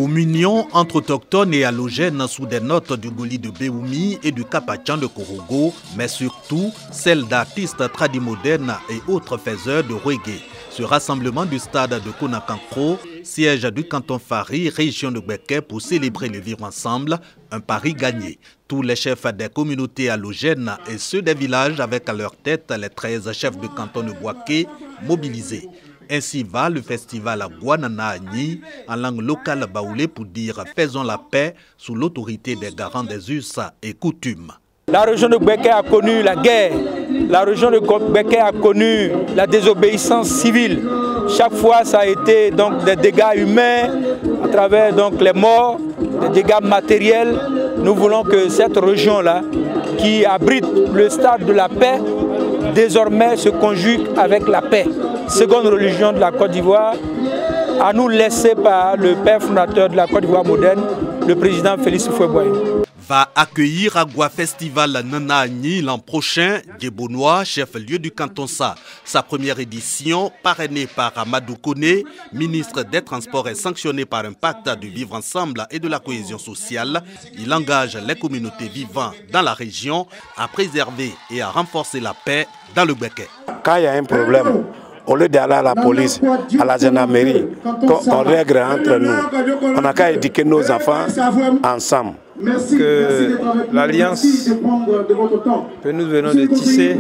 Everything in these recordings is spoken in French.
Communion entre autochtones et halogènes sous des notes du Goli de Béoumi et du Kapachan de Korogo, mais surtout celle d'artistes tradimodernes et autres faiseurs de reggae. Ce rassemblement du stade de Konakankro, siège du canton Fari, région de Gbeke, pour célébrer le vivre ensemble, un pari gagné. Tous les chefs des communautés halogènes et ceux des villages avec à leur tête les 13 chefs de canton de Boaké mobilisés. Ainsi va le festival à Guananaani en langue locale baoulé pour dire « Faisons la paix » sous l'autorité des garants des us et coutumes. La région de Gbeke a connu la guerre, la région de Gbeke a connu la désobéissance civile. Chaque fois, ça a été donc des dégâts humains à travers donc les morts, des dégâts matériels. Nous voulons que cette région-là, qui abrite le stade de la paix, désormais se conjugue avec la paix. Seconde religion de la Côte d'Ivoire, à nous laisser par le père fondateur de la Côte d'Ivoire moderne, le président Félix Houphouët-Boigny. Va accueillir Agua Festival Nanaani l'an prochain, Djebonois, chef-lieu du canton Sa. Sa première édition, parrainée par Amadou Kone, ministre des Transports et sanctionnée par un pacte du vivre ensemble et de la cohésion sociale. Il engage les communautés vivant dans la région à préserver et à renforcer la paix dans le Gbeke. Quand il y a un problème, au lieu d'aller à la police, à la gendarmerie, on règle entre nous. On n'a qu'à éduquer nos enfants ensemble. Que l'alliance que nous venons de tisser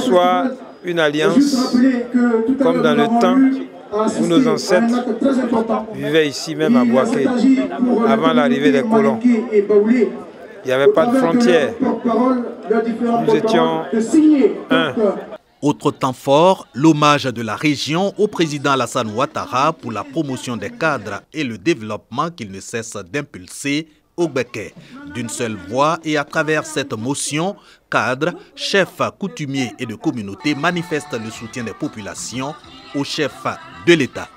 soit une alliance comme dans le temps où nos ancêtres vivaient ici même à Boaké, avant l'arrivée des colons. Il n'y avait pas de frontières. Nous étions un. Autre temps fort, l'hommage de la région au président Alassane Ouattara pour la promotion des cadres et le développement qu'il ne cesse d'impulser au Gbeke. D'une seule voix et à travers cette motion, cadres, chefs coutumiers et de communautés manifestent le soutien des populations au chef de l'État.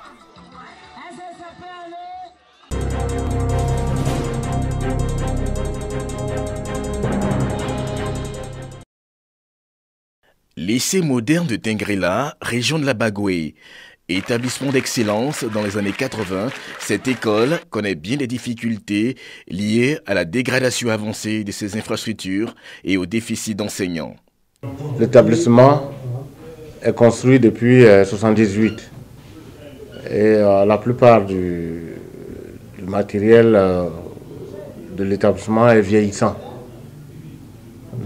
Lycée moderne de Tengrela, région de la Bagoué. Établissement d'excellence dans les années 80, cette école connaît bien des difficultés liées à la dégradation avancée de ses infrastructures et au déficit d'enseignants. L'établissement est construit depuis 1978 et la plupart du matériel de l'établissement est vieillissant.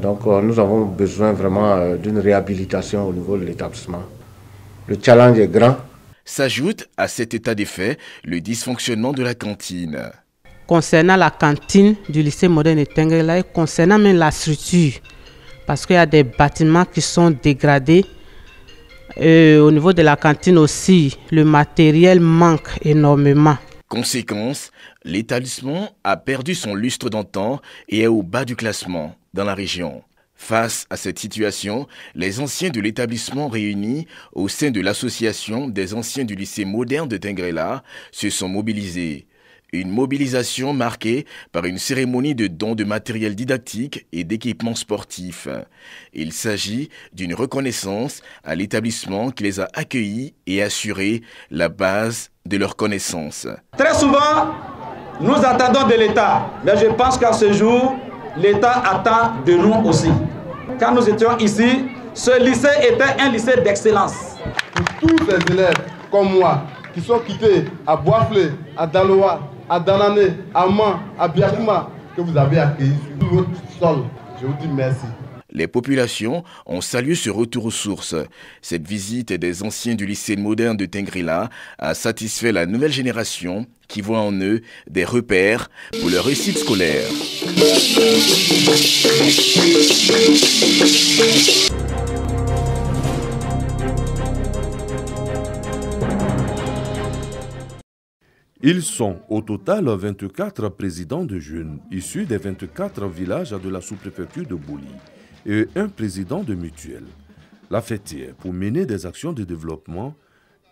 Donc nous avons besoin vraiment d'une réhabilitation au niveau de l'établissement. Le challenge est grand. S'ajoute à cet état des faits le dysfonctionnement de la cantine. Concernant la cantine du lycée moderne de Tengrela, concernant même la structure, parce qu'il y a des bâtiments qui sont dégradés. Au niveau de la cantine aussi, le matériel manque énormément. Conséquence, l'établissement a perdu son lustre d'antan et est au bas du classement dans la région. Face à cette situation, les anciens de l'établissement réunis au sein de l'association des anciens du lycée moderne de Tengrela se sont mobilisés. Une mobilisation marquée par une cérémonie de don de matériel didactique et d'équipements sportifs. Il s'agit d'une reconnaissance à l'établissement qui les a accueillis et assuré la base de leurs connaissances. Très souvent, nous attendons de l'État, mais je pense qu'à ce jour, l'État attend de nous aussi. Quand nous étions ici, ce lycée était un lycée d'excellence. Pour tous les élèves comme moi, qui sont quittés à Boaflé, à Daloa, à Danane, à Man, à Biakuma, que vous avez accueillis sur votre sol, je vous dis merci. Les populations ont salué ce retour aux sources. Cette visite des anciens du lycée moderne de Tengrela a satisfait la nouvelle génération qui voit en eux des repères pour leur réussite scolaire. Ils sont au total 24 présidents de jeunes issus des 24 villages de la sous-préfecture de Boli et un président de mutuelle. La fêtière pour mener des actions de développement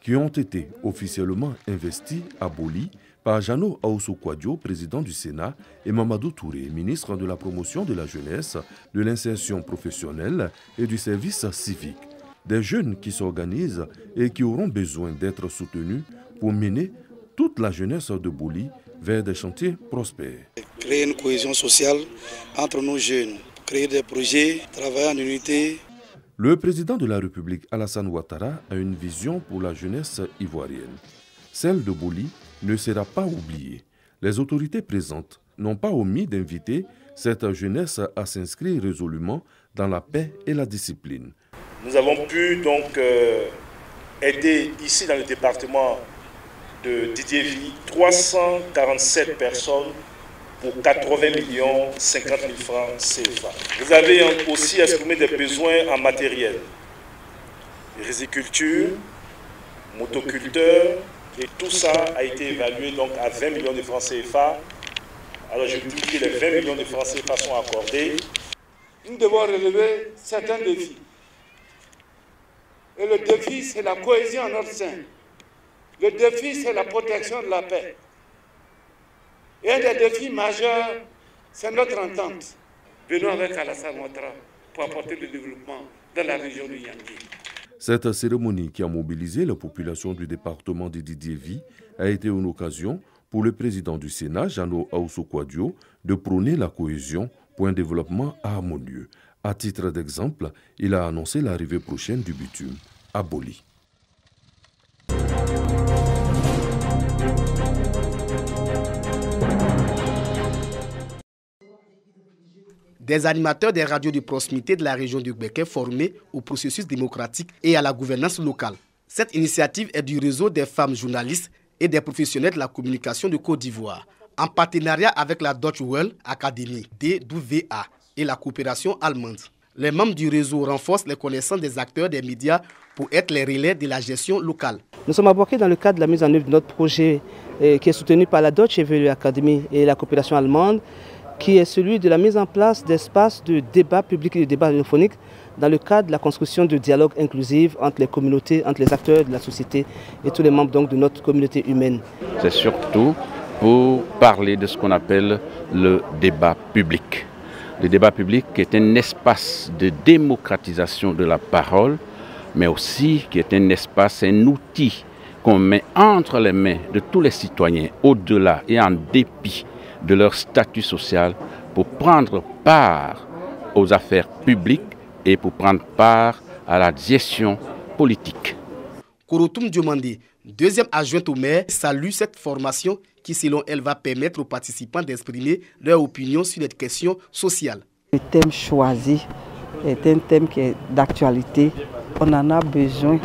qui ont été officiellement investies à Boli par Jano Aousso-Kouadio, président du Sénat, et Mamadou Touré, ministre de la promotion de la jeunesse, de l'insertion professionnelle et du service civique. Des jeunes qui s'organisent et qui auront besoin d'être soutenus pour mener toute la jeunesse de Boli vers des chantiers prospères. Créer une cohésion sociale entre nos jeunes, créer des projets, travailler en unité. Le président de la République, Alassane Ouattara, a une vision pour la jeunesse ivoirienne. Celle de Boli ne sera pas oubliée. Les autorités présentes n'ont pas omis d'inviter cette jeunesse à s'inscrire résolument dans la paix et la discipline. Nous avons pu donc aider ici dans le département de Didier Vie 347 personnes pour 80 50 000 francs CFA. Vous avez aussi exprimé des besoins en matériel, riziculture, motoculteur, et tout ça a été évalué donc à 20 millions de francs CFA. Alors je dis que les 20 millions de francs CFA sont accordés. Nous devons relever certains défis. Et le défi, c'est la cohésion en notre sein. Le défi, c'est la protection de la paix. Et un des défis majeurs, c'est notre entente. Venons avec Alassane Ouattara pour apporter le développement dans la région du Yangui. Cette cérémonie qui a mobilisé la population du département de Didier Vie a été une occasion pour le président du Sénat, Jano Aousso-Kouadio, de prôner la cohésion pour un développement harmonieux. À titre d'exemple, il a annoncé l'arrivée prochaine du bitume à Boli. Des animateurs des radios de proximité de la région du Gbeke formés au processus démocratique et à la gouvernance locale. Cette initiative est du réseau des femmes journalistes et des professionnels de la communication de Côte d'Ivoire, en partenariat avec la Deutsche Welle Academy, DWA, et la coopération allemande. Les membres du réseau renforcent les connaissances des acteurs des médias pour être les relais de la gestion locale. Nous sommes embarqués dans le cadre de la mise en œuvre de notre projet qui est soutenu par la Deutsche Welle Academy et la coopération allemande, qui est celui de la mise en place d'espaces de débat public et de débat radiophonique dans le cadre de la construction de dialogue inclusif entre les communautés, entre les acteurs de la société et tous les membres donc, de notre communauté humaine. C'est surtout pour parler de ce qu'on appelle le débat public. Le débat public qui est un espace de démocratisation de la parole, mais aussi qui est un espace, un outil qu'on met entre les mains de tous les citoyens, au-delà et en dépit de leur statut social, pour prendre part aux affaires publiques et pour prendre part à la gestion politique. Kouroutoum Diomandé, deuxième adjointe au maire, salue cette formation qui, selon elle, va permettre aux participants d'exprimer leur opinion sur les questions sociales. Le thème choisi est un thème qui est d'actualité. On en a besoin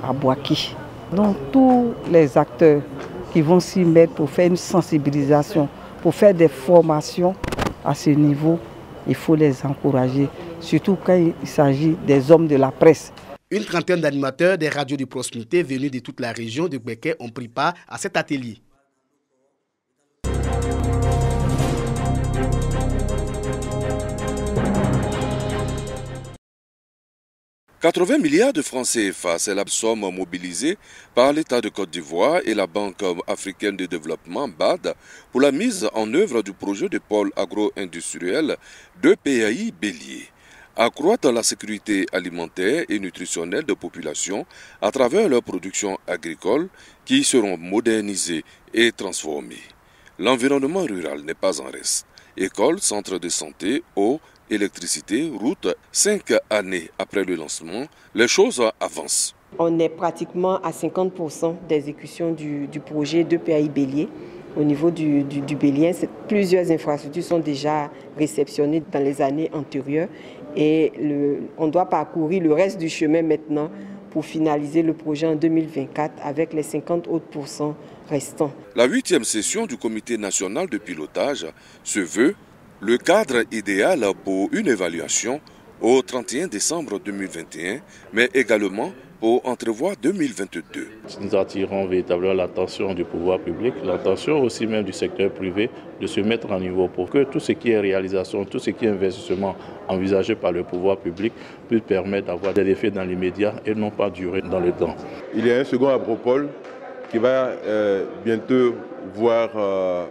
à Boaki. Donc tous les acteurs qui vont s'y mettre pour faire une sensibilisation, pour faire des formations à ce niveau, il faut les encourager, surtout quand il s'agit des hommes de la presse. Une trentaine d'animateurs des radios de proximité venus de toute la région de Gbeke ont pris part à cet atelier. « 80 milliards de francs CFA, c'est la somme mobilisée par l'État de Côte d'Ivoire et la Banque africaine de développement, BAD, pour la mise en œuvre du projet de pôle agro-industriel de PAI Bélier. Accroître la sécurité alimentaire et nutritionnelle de population à travers leurs productions agricoles qui seront modernisées et transformées. L'environnement rural n'est pas en reste. Écoles, centres de santé, eau, électricité, route, 5 années après le lancement, les choses avancent. On est pratiquement à 50% d'exécution du projet de PAI Bélier. Au niveau du Bélien, plusieurs infrastructures sont déjà réceptionnées dans les années antérieures et on doit parcourir le reste du chemin maintenant pour finaliser le projet en 2024 avec les 50 autres pourcents restants. La 8e session du comité national de pilotage se veut le cadre idéal pour une évaluation au 31 décembre 2021, mais également pour entrevoir 2022. Nous attirons véritablement l'attention du pouvoir public, l'attention aussi même du secteur privé de se mettre à niveau pour que tout ce qui est réalisation, tout ce qui est investissement envisagé par le pouvoir public puisse permettre d'avoir des effets dans l'immédiat et non pas durer dans le temps. Il y a un second agropole qui va bientôt voir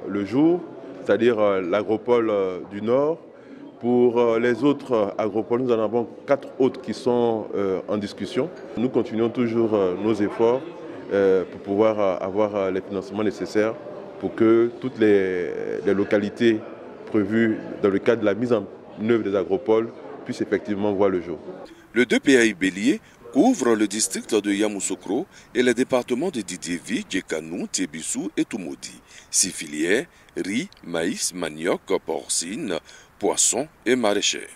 le jour, c'est-à-dire l'agropole du Nord. Pour les autres agropoles, nous en avons 4 autres qui sont en discussion. Nous continuons toujours nos efforts pour pouvoir avoir les financements nécessaires pour que toutes les localités prévues dans le cadre de la mise en œuvre des agropoles puissent effectivement voir le jour. Le 2PAI Bélier couvre le district de Yamoussoukro et les départements de Didievi, Djekanou, Tiebissou et Toumoudi. 6 filières, riz, maïs, manioc, porcine, poissons et maraîchers.